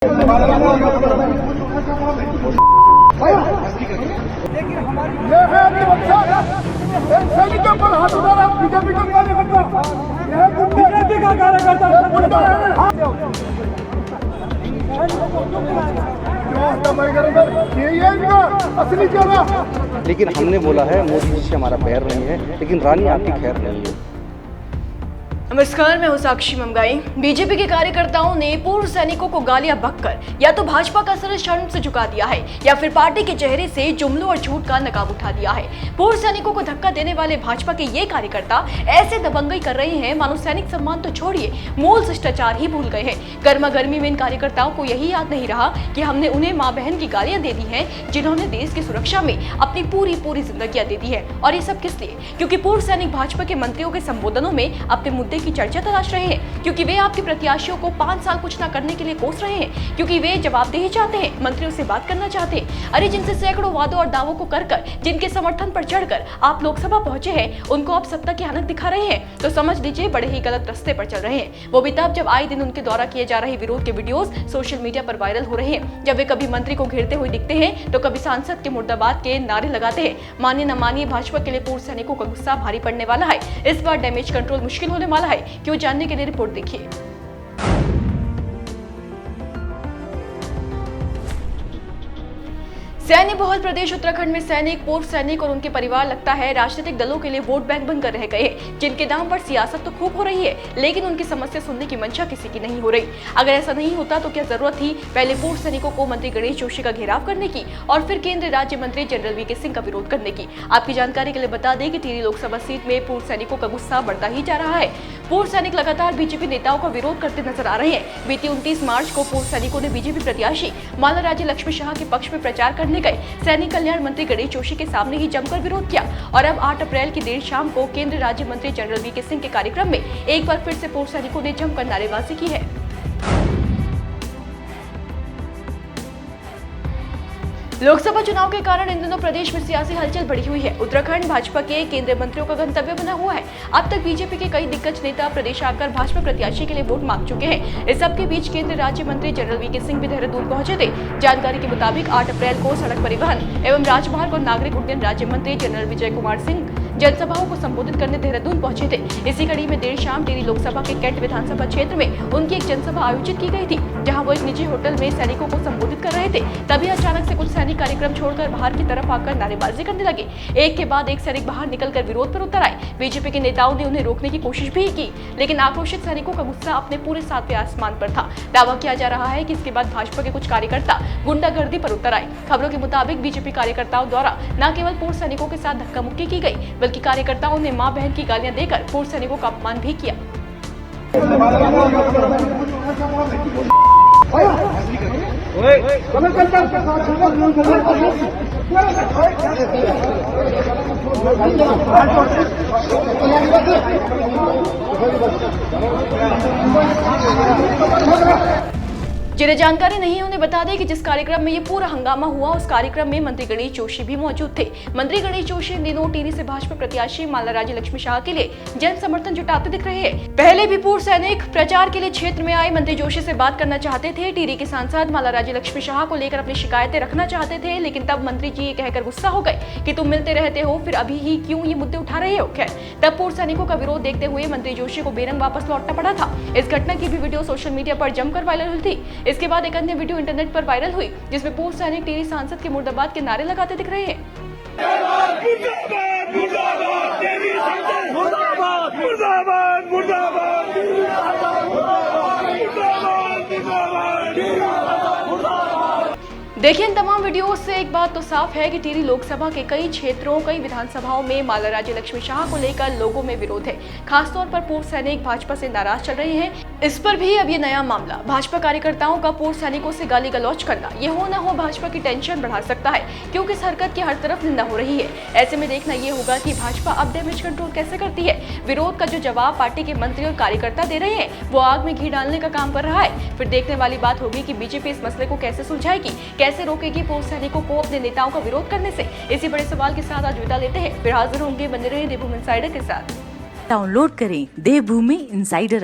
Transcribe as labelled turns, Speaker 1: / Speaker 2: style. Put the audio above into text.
Speaker 1: सैनिकों पर हाथ उठा रहा बीजेपी का कार्यकर्ता, बीजेपी का कार्यकर्ता ये इनका असली चेहरा।
Speaker 2: लेकिन हमने बोला है मोदी जी से हमारा पैर नहीं है, लेकिन रानी आपकी खैर नहीं है।
Speaker 3: नमस्कार, मैं हूं साक्षी मंगाई। बीजेपी के कार्यकर्ताओं ने पूर्व सैनिकों को गालियां बककर या तो भाजपा का सर शर्म से झुका दिया है या फिर पार्टी के चेहरे से जुमलों और झूठ का नकाब उठा दिया है। पूर्व सैनिकों को धक्का देने वाले भाजपा के ये कार्यकर्ता ऐसे दबंगई कर रहे हैं मानो सैनिक सम्मान तो छोड़िए, मूल शिष्टाचार ही भूल गए हैं। गर्मा गर्मी में इन कार्यकर्ताओं को यही याद नहीं रहा कि हमने उन्हें माँ बहन की गालियां दे दी हैं, जिन्होंने देश की सुरक्षा में अपनी पूरी जिंदगियां दे दी है। और ये सब किस लिए? क्योंकि पूर्व सैनिक भाजपा के मंत्रियों के संबोधनों में अपने मुद्दे की चर्चा तलाश रहे हैं, क्योंकि वे आपके प्रत्याशियों को 5 साल कुछ न करने के लिए कोस रहे हैं, क्योंकि वे जवाबदेही चाहते हैं, मंत्रियों से बात करना चाहते हैं। अरे जिनसे सैकड़ों वादों और दावों को कर जिनके समर्थन पर चढ़कर आप लोकसभा पहुंचे हैं, उनको आप सत्ता की हनक दिखा रहे हैं, तो समझ लीजिए बड़े ही गलत रास्ते पर चल रहे हैं। वो भी तब जब आए दिन उनके द्वारा किए जा रहे विरोध के वीडियोस सोशल मीडिया पर वायरल हो रहे हैं, जब वे कभी मंत्री को घेरते हुए दिखते हैं तो कभी सांसद के मुर्दाबाद के नारे लगाते हैं। मानिए न मानिए, भाजपा के लिए पूर्व सैनिकों का गुस्सा भारी पड़ने वाला है। इस बार डैमेज कंट्रोल मुश्किल होने वाला है। क्यों, जानने के लिए रिपोर्ट देखिए। सैन्य बहुल प्रदेश उत्तराखंड में सैनिक, पूर्व सैनिक और उनके परिवार लगता है राजनीतिक दलों के लिए वोट बैंक बनकर रह गए हैं, जिनके नाम पर सियासत तो खूब हो रही है, लेकिन उनकी समस्या सुनने की मंशा किसी की नहीं हो रही। अगर ऐसा नहीं होता तो क्या जरूरत थी पहले पूर्व सैनिकों को मंत्री गणेश जोशी का घेराव करने की और फिर केंद्रीय राज्य मंत्री जनरल वीके सिंह का विरोध करने की? आपकी जानकारी के लिए बता दें कि टिहरी लोकसभा सीट में पूर्व सैनिकों का गुस्सा बढ़ता ही जा रहा है। पूर्व सैनिक लगातार बीजेपी नेताओं का विरोध करते नजर आ रहे हैं। बीती 29 मार्च को पूर्व सैनिकों ने बीजेपी प्रत्याशी माला राज्य लक्ष्मी शाह के पक्ष में प्रचार करने गए सैनिक कल्याण मंत्री गणेश जोशी के सामने ही जमकर विरोध किया और अब 8 अप्रैल की देर शाम को केंद्रीय राज्य मंत्री जनरल वीके सिंह के कार्यक्रम में एक बार फिर से पूर्व सैनिकों ने जमकर नारेबाजी की है। लोकसभा चुनाव के कारण इन दिनों प्रदेश में सियासी हलचल बढ़ी हुई है। उत्तराखंड भाजपा के केंद्रीय मंत्रियों का गंतव्य बना हुआ है। अब तक बीजेपी के कई दिग्गज नेता प्रदेश आकर भाजपा प्रत्याशी के लिए वोट मांग चुके हैं। इस सबके बीच केंद्रीय राज्य मंत्री जनरल वीके सिंह भी देहरादून पहुंचे थे। जानकारी के मुताबिक 8 अप्रैल को सड़क परिवहन एवं राजमार्ग और नागरिक उड्डयन राज्य मंत्री जनरल विजय कुमार सिंह जनसभाओं को संबोधित करने देहरादून पहुंचे थे। इसी कड़ी में देर शाम टिहरी लोकसभा के कैंट विधानसभा क्षेत्र में उनकी एक जनसभा आयोजित की गई थी, जहां वो एक निजी होटल में सैनिकों को संबोधित कर रहे थे। तभी अचानक से कुछ सैनिक कार्यक्रम छोड़कर बाहर की तरफ आकर नारेबाजी करने लगे। एक के बाद एक सैनिक बाहर निकलकर विरोध पर उतर आए। बीजेपी के नेताओं ने उन्हें रोकने की कोशिश भी की, लेकिन आक्रोशित सैनिकों का गुस्सा अपने पूरे 7वें आसमान पर था। दावा किया जा रहा है कि इसके बाद भाजपा के कुछ कार्यकर्ता गुंडागर्दी पर उतर आए। खबरों के मुताबिक बीजेपी कार्यकर्ताओं द्वारा न केवल पूर्व सैनिकों के साथ धक्का मुक्की की गई, बल्कि कार्यकर्ताओं ने मां बहन की गालियां देकर पूर्व सैनिकों का अपमान भी किया। जिन्हें जानकारी नहीं है उन्हें बता दें कि जिस कार्यक्रम में ये पूरा हंगामा हुआ, उस कार्यक्रम में मंत्री गणेश जोशी भी मौजूद थे। मंत्री गणेश जोशी इन दिनों टिहरी से भाजपा प्रत्याशी माला राज्य लक्ष्मी शाह के लिए जन समर्थन जुटाते दिख रहे हैं। पहले भी पूर्व सैनिक प्रचार के लिए क्षेत्र में आए मंत्री जोशी से बात करना चाहते थे। टिहरी के सांसद माला राज्य लक्ष्मी शाह को लेकर अपनी शिकायतें रखना चाहते थे, लेकिन तब मंत्री जी ये कहकर गुस्सा हो गए कि तुम मिलते रहते हो, फिर अभी ही क्यों ये मुद्दे उठा रहे हो। खैर, तब पूर्व सैनिकों का विरोध देखते हुए मंत्री जोशी को बेरंग वापस लौटना पड़ा था। इस घटना की भी वीडियो सोशल मीडिया पर जमकर वायरल हुई थी। इसके बाद एक अन्य वीडियो इंटरनेट पर वायरल हुई, जिसमें पूर्व सैनिक टिहरी सांसद के मुर्दाबाद के नारे लगाते दिख रहे हैं। देखिए, इन तमाम वीडियो से एक बात तो साफ है कि टिहरी लोकसभा के कई क्षेत्रों, कई विधानसभाओं में माला राज्य लक्ष्मी शाह को लेकर लोगों में विरोध है। खासतौर पर पूर्व सैनिक भाजपा से नाराज चल रहे हैं। इस पर भी अब ये नया मामला, भाजपा कार्यकर्ताओं का पूर्व सैनिकों से गाली गलौज करना, ये हो न हो भाजपा की टेंशन बढ़ा सकता है, क्योंकि इस हरकत की हर तरफ निंदा हो रही है। ऐसे में देखना ये होगा कि भाजपा अब डैमेज कंट्रोल कैसे करती है। विरोध का जो जवाब पार्टी के मंत्री और कार्यकर्ता दे रहे हैं, वो आग में घी डालने का काम कर रहा है। फिर देखने वाली बात होगी कि बीजेपी इस मसले को कैसे सुलझाएगी, कैसे रोकेगी पूर्व सैनिकों को अपने नेताओं का विरोध करने से। इसी बड़े सवाल के साथ आज विदा लेते हैं। फिर हाजिर होंगे, बने रहे देवभूमि इनसाइडर के साथ।
Speaker 4: डाउनलोड करें देवभूमि इनसाइडर।